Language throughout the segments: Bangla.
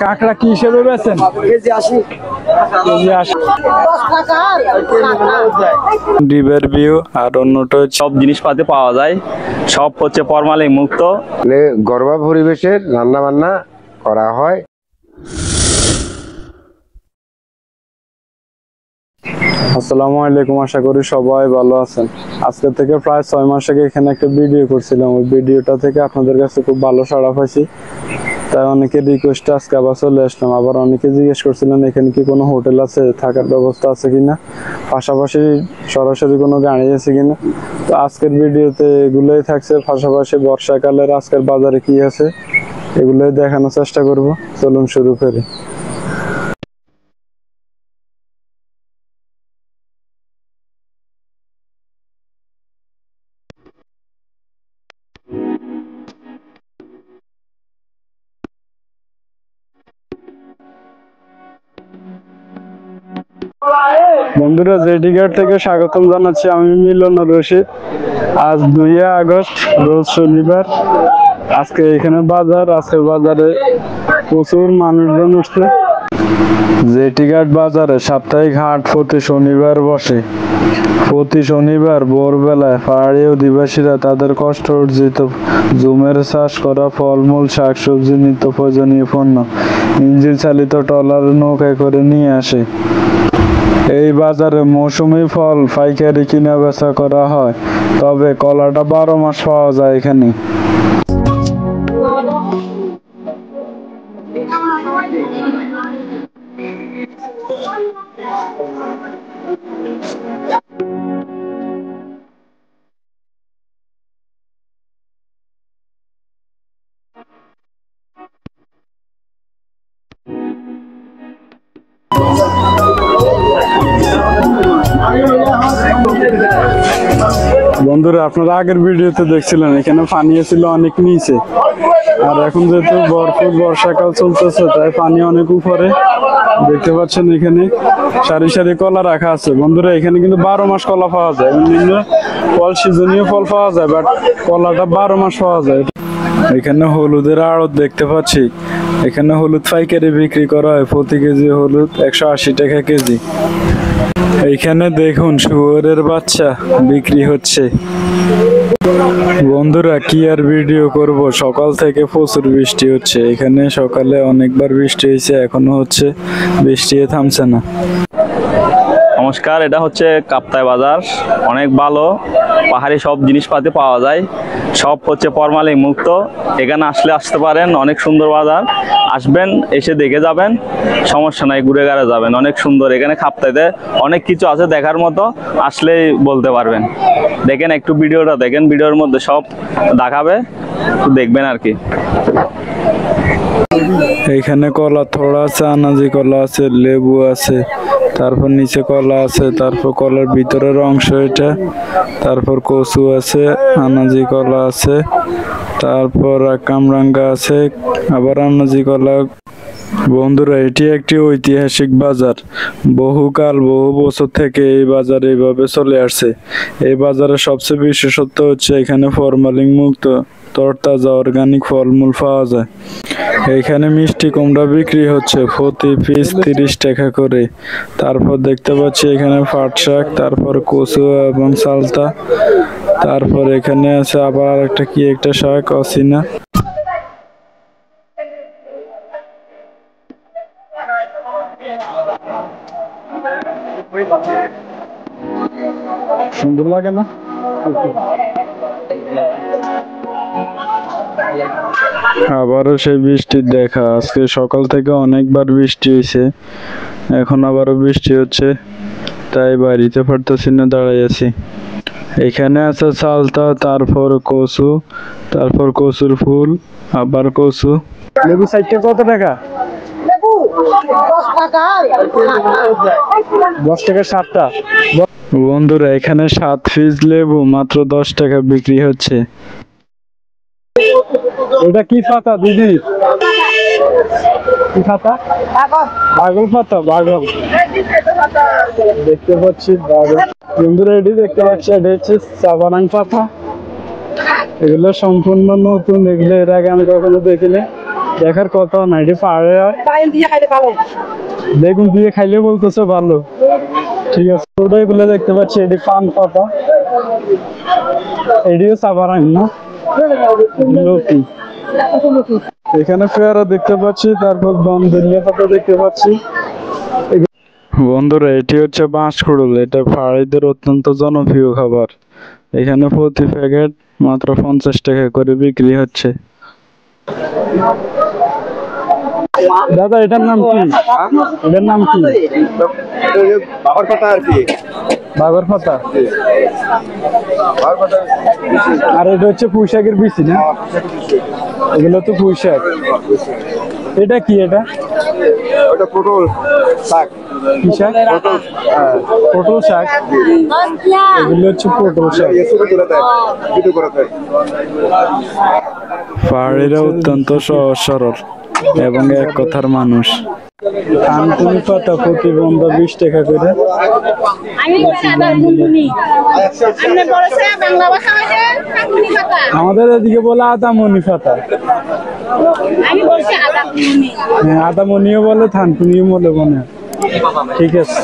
কাঁকড়া কি হিসেবে বেচেন? কেজি 80। কেজি 80। ডিবের ভিউ আর অন্যটা সব জিনিসপাতি পাওয়া যায়, সব হচ্ছে ফরমালিন মুক্ত। ঘরোয়া পরিবেশে রান্না বান্না করা হয়। আসসালামু আলাইকুম, আশা করি সবাই ভালো আছেন। আজকে থেকে প্রায় 6 মাস আগে এখানে একটা ভিডিও করছিলাম, ওই ভিডিওটা থেকে আপনাদের কাছে খুব ভালো সাড়া পাইছি, তাই অনেকে রিকোয়েস্টে আজকে আবার চলে আসলাম। আবার অনেকে জিজ্ঞেস করছিলেন এখানে কি কোনো হোটেল আছে, থাকার ব্যবস্থা আছে কিনা, পাশাপাশি সরাসরি কোনো গাড়ি আছে কিনা। তো আজকের ভিডিওতে এগুলোই থাকছে, পাশাপাশি বর্ষাকালের আজকের বাজারে কি আছে এগুলোই দেখানোর চেষ্টা করব। চলুন শুরু করি। বন্ধুরা, জেটি ঘাট থেকে স্বাগতম জানাচ্ছি, আমি মিলন রশিদ। আজ 2 আগস্ট, রোজ শনিবার। আজকে এখানে বাজার, আজকে বাজারে প্রচুর মানুষজন উঠছে। জেটি ঘাট বাজারে সাপ্তাহিক হাট প্রতি শনিবার বসে। প্রতি শনিবার ভোরবেলায় পাহাড়ি অধিবাসীরা তাদের কষ্ট অর্জিত জমির চাষ করা ফলমূল, শাকসবজি, নিত্য প্রয়োজনীয় পণ্য ইঞ্জিন চালিত ট্রলার নৌকায় করে নিয়ে আসে। এই বাজারে মৌসুমী ফল পাইকারি কিনা বেচা করা হয়, তবে কলাটা 12 মাস পাওয়া যায় এখানে। বন্ধুরা, আপনারা আগের ভিডিওতে দেখছিলেন এখানে পানি ছিল অনেক নিচে, আর এখন যেহেতু ভরপুর বর্ষাকাল চলতেছে তাই পানি অনেক উপরে। দেখতে পাচ্ছেন এখানে সারি সারি কলা রাখা আছে। বন্ধুরা, এখানে কিন্তু 12 মাস কলা পাওয়া যায়, বিভিন্ন ফল, সিজনীয় ফল পাওয়া যায়, বাট কলাটা 12 মাস পাওয়া যায়। এখানে হলুদের আড়ত দেখতে পাচ্ছি, এখানে হলুদ পাইকারি বিক্রি করা হয়, প্রতি কেজি হলুদ 180 টাকা কেজি। এইখানে দেখুন শুয়োরের বাচ্চা বিক্রি হচ্ছে। বন্ধুরা, কি আর ভিডিও করব, সকাল থেকে প্রচুর বৃষ্টি হচ্ছে। এখানে সকালে অনেকবার বৃষ্টি হয়েছে, এখনো হচ্ছে, বৃষ্টি থামছে না। নমস্কার, এটা হচ্ছে কাপ্তাই বাজার, অনেক ভালো, পাহাড়ি সব জিনিসপাতি পাওয়া যায়, সব হচ্ছে ফরমালিন মুক্ত। এখানে আসতে পারেন, অনেক সুন্দর বাজার, আসবেন, এসে দেখে যাবেন, সমস্যা নাই, ঘুরে ঘাড়ে যাবেন, অনেক সুন্দর। এখানে কাপ্তাইতে অনেক কিছু আছে দেখার মতো, আসলেই বলতে পারবেন। দেখেন, একটু ভিডিওটা দেখেন, ভিডিওর মধ্যে সব দেখাবে, দেখবেন আর কি। এইখানে কলা থোড়া আছে, আনাজি কলা আছে, লেবু আছে, তারপর নিচে কলা আছে, তারপর কলার ভিতরের অংশ এটা, তারপর কচু আছে, আনাজি কলা আছে, তারপর কামরাঙ্গা আছে, আবার আনাজি কলা। বন্ধুরা, এটি একটি ঐতিহাসিক বাজার, বহু বছর থেকে এই বাজার এইভাবে চলে আসছে। এই বাজারের সবচেয়ে বিশেষত্ব হচ্ছে এখানে ফরমালিন মুক্ত তরতাজা অর্গানিক ফলমূল পাওয়া যায়। এখানে মিষ্টি কুমড়া বিক্রি হচ্ছে প্রতি পিস 30 টাকা করে। তারপর দেখতে পাচ্ছি এখানে পাট শাক, তারপর কচু এবং সালতা, তারপর এখানে আছে আবার একটা কি একটা শাক অচিনা। সুন্দর লাগে না? আবারও সেই বৃষ্টির দেখা। আজকে সকাল থেকে অনেকবার বৃষ্টি হয়েছে, এখন আবারও বৃষ্টি হচ্ছে, তাই বাড়িতে পারতেছি না, দাঁড়াই আছি। এখানে আছে সালতা, তারপর কচু, তারপর কচুর ফুল, আবার কচু। লেবু সাইডটা কত টাকা? 10 টাকা 7টা। বন্ধুরা, এখানে 7 পিস লেবু মাত্র 10 টাকা বিক্রি হচ্ছে। এটা কি পাতা দিদি? কি পাতা? বাগল পাতা, বাগল দেখতে পাচ্ছি, বাগল। বন্ধুরা, এটি দেখতে পাচ্ছি, এটা হচ্ছে চাবানাং পাতা। এগুলো সম্পূর্ণ নতুন, এগুলো এর আগে আমি কখনো দেখিনি। দেখার কথা না, এটা পাহাড়ে বেগুন দিয়ে খাইলে বলতেছে ভালো। ঠিক আছে, ওটাই বলে দেখতে পাচ্ছি এটি পান পাতা, এটিও সাবারাং না লতি। এখানে পেয়ারা দেখতে পাচ্ছি, তারপর ধনিয়া পাতা দেখতে পাচ্ছি। বন্ধুরা, এটি হচ্ছে বাঁশকুড়ুল, এটা পাহাড়িদের অত্যন্ত জনপ্রিয় খাবার। এখানে প্রতি প্যাকেট মাত্র 50 টাকা করে বিক্রি হচ্ছে। দাদা, এটার নাম কি? এটার নাম কি? বাবার পাতা আর কি, বাগর পাতা। আর এটা হচ্ছে পুঁই শাকের বিচি না? এগুলো তো পুঁই শাক। এটা কি? এটা ওটা পটল শাক। কি শাক? পটল শাক। এগুলো হচ্ছে পটল শাক। পাহাড়িরা অত্যন্ত সহজ সরল এবং এক কথার মানুষ। থানকুনি পাতা প্রতি বন্ধ 20 টাকা করে। আমাদের এদিকে বলে আদামনি পাতা। হ্যাঁ, আদামনিও বলে, থানকুনিও বলে মনে হয়। ঠিক আছে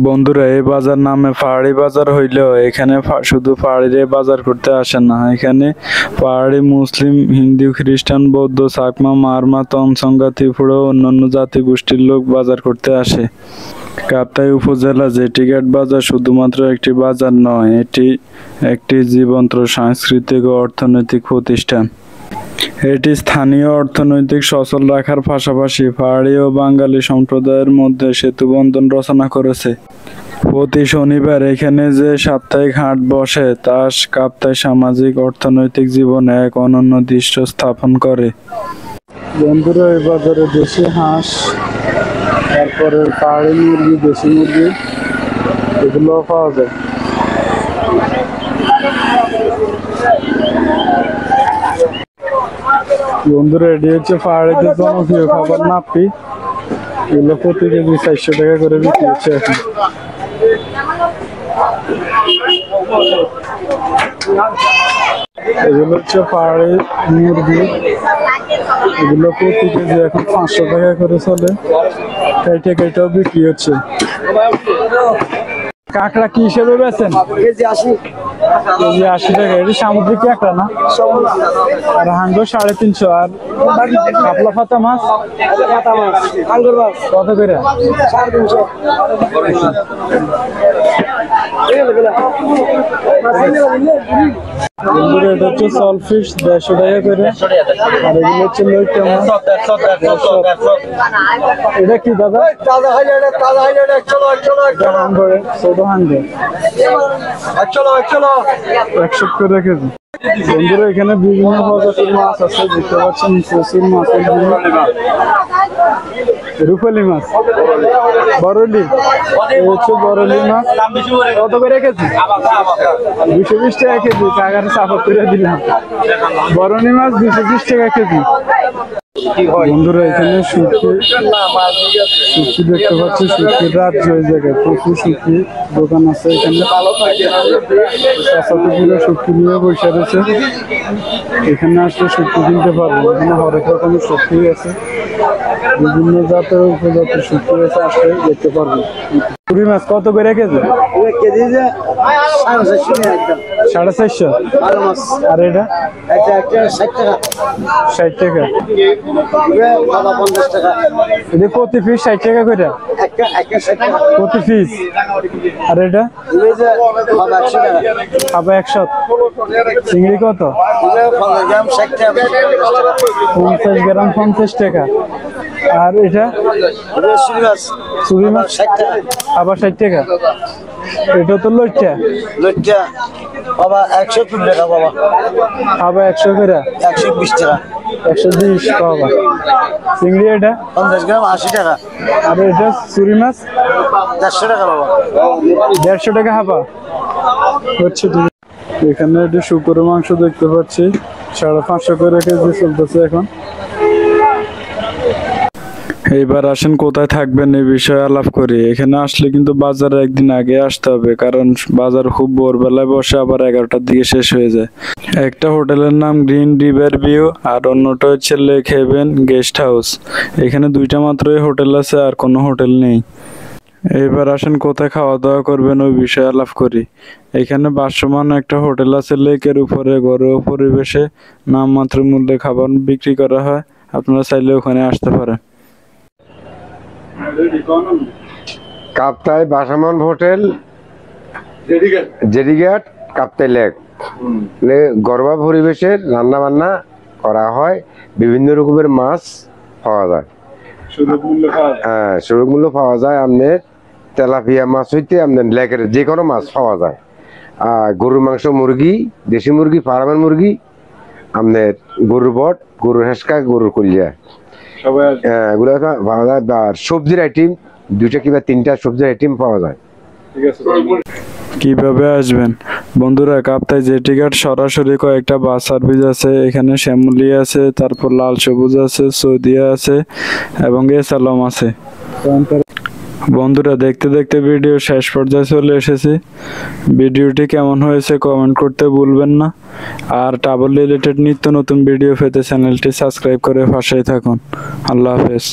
বন্ধুরা, এই বাজার নামে পাহাড়ি বাজার হইলেও এখানে শুধু পাহাড়িরে বাজার করতে আসে না, এখানে পাহাড়ি মুসলিম, হিন্দু, খ্রিস্টান, বৌদ্ধ, চাকমা, মারমা, তনসংগা, ত্রিপুরা ও অন্যান্য জাতিগোষ্ঠীর লোক বাজার করতে আসে। কাপ্তাই উপজেলা জেটিঘাট বাজার শুধুমাত্র একটি বাজার নয়, এটি একটি জীবন্ত সাংস্কৃতিক ও অর্থনৈতিক প্রতিষ্ঠান। এটি স্থানীয় অর্থনৈতিক সচল রাখার পাশাপাশি পাহাড়ি ও বাঙালি সম্প্রদায়ের মধ্যে সেতুবন্ধন রচনা করেছে। প্রতি শনিবার এখানে যে সাপ্তাহিক হাট বসে তা কাপ্তাই সামাজিক অর্থনৈতিক জীবনে এক অনন্য দৃশ্য স্থাপন করে। বন্ধুরা, এই বাজারে দেশি হাঁস, তারপরে পাহাড়ি মুরগি, দেশি মুরগি এগুলো পাওয়া যায়। বন্ধুরা, এটি হচ্ছে পাহাড়িদের জনপ্রিয় খাবার নাপি। এগুলো প্রতি কেজি 400 টাকা করে বিক্রি হচ্ছে এখন। এগুলো হচ্ছে পাহাড়ি মুরগি, এগুলো প্রতি কেজি এখন 500 টাকা করে চলে। কেটে কেটেও বিক্রি হচ্ছে। কাঁকড়া কি হিসেবে বেচেন? কেজি 80। কেজি 80 টাকা। এটি সামুদ্রিক কাঁকড়া না? আর হাঙ্গর 350। আর কাতলা পাতা মাছ? কত করে? 350। এটা হচ্ছে সলফিশ 150 টাকা করে। আর এগুলো হচ্ছে লইট্টা মাছ। এটা কি দাদা? হাঙ্গরে ছোট হাঙ্গর 100 করে কেজি। বন্ধুরা, এখানে বিভিন্ন প্রজাতির মাছ আছে, দেখতে পাচ্ছেন প্রচুর মাছের রূপালী মাছ, বরলি। হচ্ছে বরলি মাছ কত করে কেজি? 220 টাকা কেজি। কাকারে সাপোর্ট করে দিলাম। বরলি মাছ 220 টাকা কেজি। বন্ধুরা, এখানে শুটকি দেখতে পাচ্ছি, শুটকির রাজ্য। এই জায়গায় প্রচুর শুটকি দোকান আছে। এখানে পুরো শুটকি নিয়ে বসে রয়েছে। এখানে আসলে শুটকি কিনতে পারবো। এখানে হরেক রকমের শুটকি আছে, বিভিন্ন জাতের উপজাতির শুটকি আছে, আসলে দেখতে পারবো। পুরি মাছ কত করে কেজি? কেজি 450। আর এটা 60 টাকা। 60 টাকা। এটা প্রতি পিস 60 টাকা করে প্রতি পিস। আর এটা আবার 100। চিংড়ি কত? 50 গ্রাম 50 টাকা। আর এটা চুরি মাছ আবার 60 টাকা। এটা তো লইট্টা বাবা 120 টাকা। বাবা আবার 100 করে 120 টাকা। 120 বাবা। চিংড়ি এটা 50 গ্রাম 80 টাকা। আর এটা চুরি মাছ 150 টাকা। বাবা 150 টাকা হাবা হচ্ছে। এখানে একটু শুকরের মাংস দেখতে পাচ্ছি, 550 করে কেজি চলতেছে এখন। এইবার আসেন কোথায় থাকবেন এই বিষয়ে আলাপ করি। এখানে আসলে কিন্তু বাজারে একদিন আগে আসতে হবে, কারণ বাজার খুব ভোরবেলায় বসে, আবার 11টার দিকে শেষ হয়ে যায়। একটা হোটেলের নাম গ্রিন রিভার ভিউ, আর অন্যটা হচ্ছে লেক হেভেন গেস্ট হাউস। এখানে দুইটা মাত্রই হোটেল আছে, আর কোনো হোটেল নেই। এবার আসেন কোথায় খাওয়া দাওয়া করবেন ওই বিষয়ে আলাপ করি। এখানে ভাসমান একটা হোটেল আছে লেকের উপরে, ঘরোয়া পরিবেশে নামমাত্র মূল্যে খাবার বিক্রি করা হয়। আপনারা চাইলে ওখানে আসতে পারেন। কাপ্তাই বাসামান হোটেল, জেডিঘাট, কাপ্তাই লেক। ঘরোয়া পরিবেশের রান্না বান্না করা হয়, বিভিন্ন রকমের মাছ পাওয়া যায়। হ্যাঁ, সুলভ মূল্য পাওয়া যায়। আপনার তেলাপিয়া মাছ হইতে আপনার লেকের যে কোনো মাছ পাওয়া যায়। আর গরুর মাংস, মুরগি, দেশি মুরগি, ফার্মের মুরগি, আপনার গরুর বট, গরুর হেঁসকা, গরুর কলিয়া, এগুলো পাওয়া যায়। আর সবজির আইটেম 2টা কিংবা 3টা সবজির আইটেম পাওয়া যায়। কিভাবে আসবেন বন্ধুরা? কাপ্তাই জেটিঘাট সরাসরি কয়েকটা বাস সার্ভিস আছে। এখানে শ্যামলী আছে, তারপর লাল সবুজ আছে, সৌদিয়া আছে এবং এসালম আছে। বন্ধুরা, দেখতে দেখতে ভিডিও শেষ পর্যায়ে চলে এসেছি। ভিডিওটি কেমন হয়েছে কমেন্ট করতে ভুলবেন না। আর ট্রাভেল রিলেটেড নিত্য নতুন ভিডিও পেতে চ্যানেলটি সাবস্ক্রাইব করে পাশেই থাকুন। আল্লাহ হাফেজ।